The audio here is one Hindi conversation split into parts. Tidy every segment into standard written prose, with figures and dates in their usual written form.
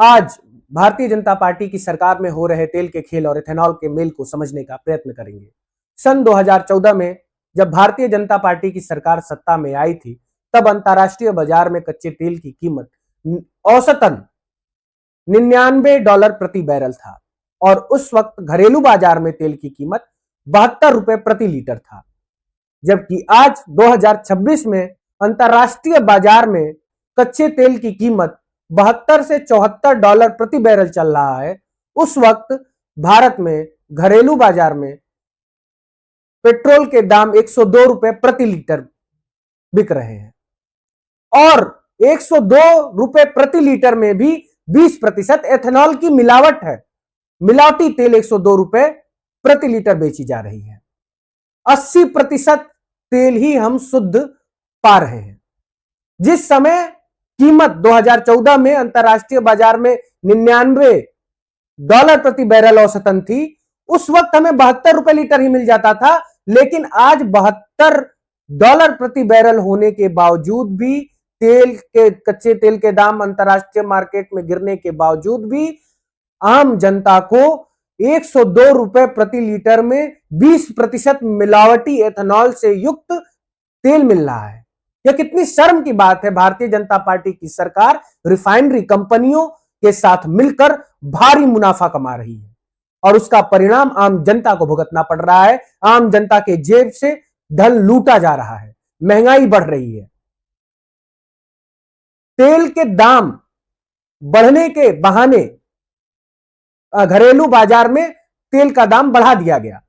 आज भारतीय जनता पार्टी की सरकार में हो रहे तेल के खेल और इथेनॉल के मेल को समझने का प्रयत्न करेंगे। सन 2014 में जब भारतीय जनता पार्टी की सरकार सत्ता में आई थी, तब अंतर्राष्ट्रीय बाजार में कच्चे तेल की कीमत औसतन $99 प्रति बैरल था और उस वक्त घरेलू बाजार में तेल की कीमत ₹72 प्रति लीटर था। जबकि आज 2026 में अंतर्राष्ट्रीय बाजार में कच्चे तेल की कीमत $72 से $74 प्रति बैरल चल रहा है। उस वक्त भारत में घरेलू बाजार में पेट्रोल के दाम ₹102 प्रति लीटर बिक रहे हैं और ₹102 प्रति लीटर में भी 20% एथेनॉल की मिलावट है। मिलावटी तेल ₹102 प्रति लीटर बेची जा रही है। 80% तेल ही हम शुद्ध पा रहे हैं। जिस समय कीमत 2014 में अंतर्राष्ट्रीय बाजार में $99 प्रति बैरल औसतन थी, उस वक्त हमें ₹72 लीटर ही मिल जाता था। लेकिन आज $72 प्रति बैरल होने के बावजूद भी कच्चे तेल के दाम अंतर्राष्ट्रीय मार्केट में गिरने के बावजूद भी आम जनता को ₹102 प्रति लीटर में 20% मिलावटी एथेनॉल से युक्त तेल मिल रहा है। यह कितनी शर्म की बात है। भारतीय जनता पार्टी की सरकार रिफाइनरी कंपनियों के साथ मिलकर भारी मुनाफा कमा रही है और उसका परिणाम आम जनता को भुगतना पड़ रहा है। आम जनता के जेब से धन लूटा जा रहा है, महंगाई बढ़ रही है। तेल के दाम बढ़ने के बहाने घरेलू बाजार में तेल का दाम बढ़ा दिया गया,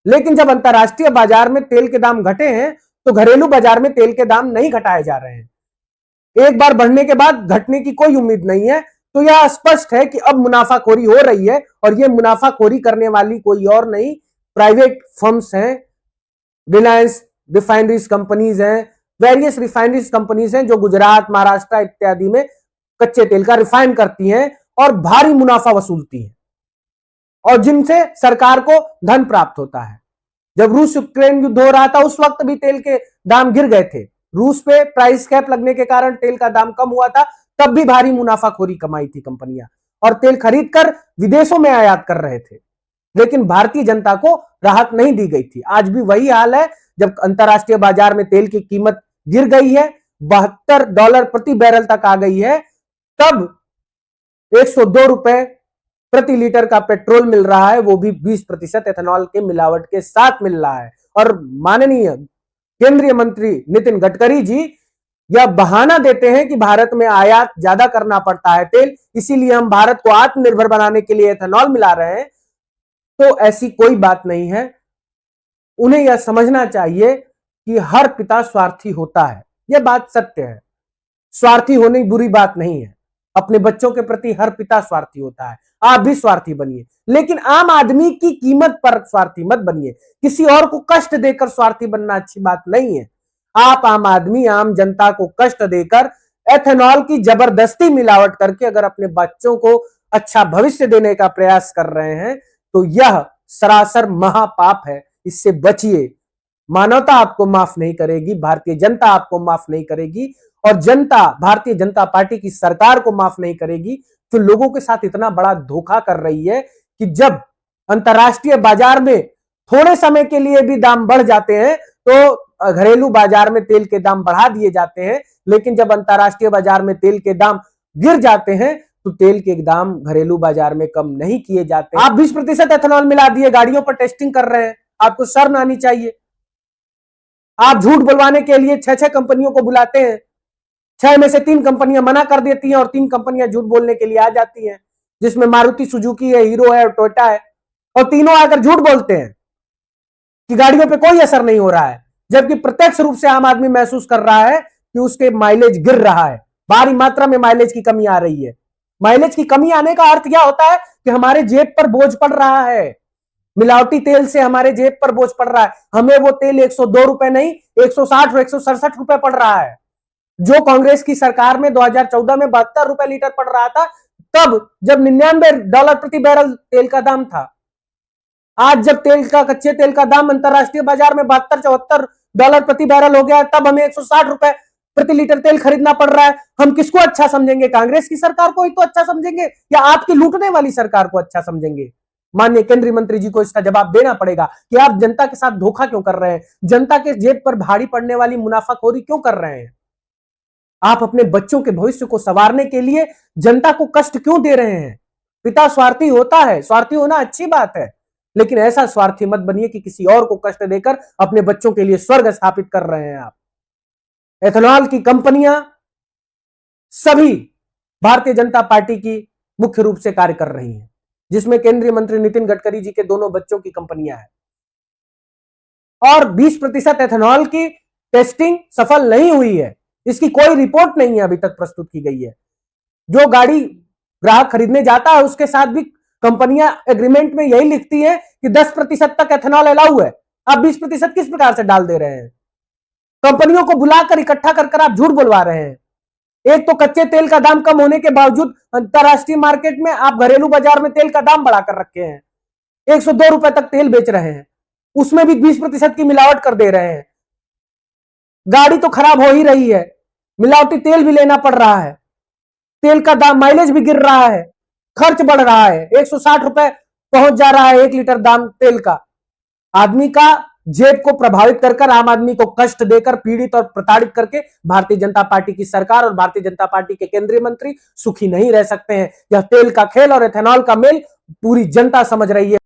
लेकिन जब अंतर्राष्ट्रीय बाजार में तेल के दाम घटे हैं तो घरेलू बाजार में तेल के दाम नहीं घटाए जा रहे हैं। एक बार बढ़ने के बाद घटने की कोई उम्मीद नहीं है। तो यह स्पष्ट है कि अब मुनाफाखोरी हो रही है और यह मुनाफाखोरी करने वाली कोई और नहीं, प्राइवेट फर्म्स हैं, रिलायंस रिफाइनरीज कंपनीज हैं, वेरियस रिफाइनरीज कंपनीज हैं जो गुजरात, महाराष्ट्र इत्यादि में कच्चे तेल का रिफाइन करती हैं और भारी मुनाफा वसूलती हैं और जिनसे सरकार को धन प्राप्त होता है। जब रूस यूक्रेन युद्ध हो रहा था उस वक्त भी तेल के दाम गिर गए थे। रूस पे प्राइस कैप लगने के कारण तेल का दाम कम हुआ था, तब भी भारी मुनाफाखोरी कमाई थी कंपनियां और तेल खरीदकर विदेशों में आयात कर रहे थे। लेकिन भारतीय जनता को राहत नहीं दी गई थी। आज भी वही हाल है। जब अंतर्राष्ट्रीय बाजार में तेल की कीमत गिर गई है, $72 प्रति बैरल तक आ गई है, तब ₹102 प्रति लीटर का पेट्रोल मिल रहा है, वो भी 20% एथेनॉल के मिलावट के साथ मिल रहा है। और माननीय केंद्रीय मंत्री नितिन गडकरी जी यह बहाना देते हैं कि भारत में आयात ज्यादा करना पड़ता है तेल, इसीलिए हम भारत को आत्मनिर्भर बनाने के लिए एथेनॉल मिला रहे हैं। तो ऐसी कोई बात नहीं है। उन्हें यह समझना चाहिए कि हर पिता स्वार्थी होता है। यह बात सत्य है। स्वार्थी होने बुरी बात नहीं है। अपने बच्चों के प्रति हर पिता स्वार्थी होता है। आप भी स्वार्थी बनिए, लेकिन आम आदमी की कीमत पर स्वार्थी मत बनिए। किसी और को कष्ट देकर स्वार्थी बनना अच्छी बात नहीं है। आप आम आदमी, आम जनता को कष्ट देकर एथेनॉल की जबरदस्ती मिलावट करके अगर अपने बच्चों को अच्छा भविष्य देने का प्रयास कर रहे हैं तो यह सरासर महापाप है। इससे बचिए। मानवता आपको माफ नहीं करेगी, भारतीय जनता आपको माफ नहीं करेगी और जनता भारतीय जनता पार्टी की सरकार को माफ नहीं करेगी जो लोगों के साथ इतना बड़ा धोखा कर रही है कि जब अंतर्राष्ट्रीय बाजार में थोड़े समय के लिए भी दाम बढ़ जाते हैं तो घरेलू बाजार में तेल के दाम बढ़ा दिए जाते हैं, लेकिन जब अंतर्राष्ट्रीय बाजार में तेल के दाम गिर जाते हैं तो तेल के दाम घरेलू बाजार में कम नहीं किए जाते। आप 20% एथेनॉल मिला दिए, गाड़ियों पर टेस्टिंग कर रहे हैं। आपको शर्म आनी चाहिए। आप झूठ बुलवाने के लिए 6 कंपनियों को बुलाते हैं, 6 में से 3 कंपनियां मना कर देती हैं और 3 कंपनियां झूठ बोलने के लिए आ जाती हैं, जिसमें मारुति सुजुकी है, हीरो है और टोयोटा है, और तीनों आकर झूठ बोलते हैं कि गाड़ियों पे कोई असर नहीं हो रहा है, जबकि प्रत्यक्ष रूप से आम आदमी महसूस कर रहा है कि उसके माइलेज गिर रहा है, भारी मात्रा में माइलेज की कमी आ रही है। माइलेज की कमी आने का अर्थ क्या होता है कि हमारे जेब पर बोझ पड़ रहा है। मिलावटी तेल से हमारे जेब पर बोझ पड़ रहा है। हमें वो तेल ₹102 नहीं, 160 और ₹167 पड़ रहा है। जो कांग्रेस की सरकार में 2014 में ₹72 लीटर पड़ रहा था, तब जब $99 प्रति बैरल तेल का दाम था। आज जब कच्चे तेल का दाम अंतरराष्ट्रीय बाजार में $72-74 प्रति बैरल हो गया, तब हमें ₹160 प्रति लीटर तेल खरीदना पड़ रहा है। हम किसको अच्छा समझेंगे? कांग्रेस की सरकार को ही तो अच्छा समझेंगे या आपकी लूटने वाली सरकार को अच्छा समझेंगे? माननीय केंद्रीय मंत्री जी को इसका जवाब देना पड़ेगा कि आप जनता के साथ धोखा क्यों कर रहे हैं, जनता के जेब पर भारी पड़ने वाली मुनाफाखोरी क्यों कर रहे हैं? आप अपने बच्चों के भविष्य को संवारने के लिए जनता को कष्ट क्यों दे रहे हैं? पिता स्वार्थी होता है, स्वार्थी होना अच्छी बात है, लेकिन ऐसा स्वार्थी मत बनिए कि किसी और को कष्ट देकर अपने बच्चों के लिए स्वर्ग स्थापित कर रहे हैं आप। एथेनॉल की कंपनियां सभी भारतीय जनता पार्टी की मुख्य रूप से कार्य कर रही हैं, जिसमें केंद्रीय मंत्री नितिन गडकरी जी के दोनों बच्चों की कंपनियां हैं। और 20% एथेनॉल की टेस्टिंग सफल नहीं हुई है, इसकी कोई रिपोर्ट नहीं है अभी तक प्रस्तुत की गई है। जो गाड़ी ग्राहक खरीदने जाता है उसके साथ भी कंपनियां एग्रीमेंट में यही लिखती है कि 10% तक एथेनॉल अलाउ है। आप 20% किस प्रकार से डाल दे रहे हैं? कंपनियों को बुलाकर इकट्ठा कर आप झूठ बोलवा रहे हैं। एक तो कच्चे तेल का दाम कम होने के बावजूद अंतरराष्ट्रीय मार्केट में आप घरेलू बाजार में तेल का दाम बढ़ाकर रखे हैं। 102 रुपए तक तेल बेच रहे हैं, उसमें भी 20% की मिलावट कर दे रहे हैं। गाड़ी तो खराब हो ही रही है, मिलावटी तेल भी लेना पड़ रहा है, तेल का दाम माइलेज भी गिर रहा है, खर्च बढ़ रहा है, 160 रुपए पहुंच जा रहा है 1 लीटर दाम तेल का। आदमी का जेब को प्रभावित कर आम आदमी को कष्ट देकर, पीड़ित और प्रताड़ित करके भारतीय जनता पार्टी की सरकार और भारतीय जनता पार्टी के केंद्रीय मंत्री सुखी नहीं रह सकते हैं। यह तेल का खेल और एथेनॉल का मेल पूरी जनता समझ रही है।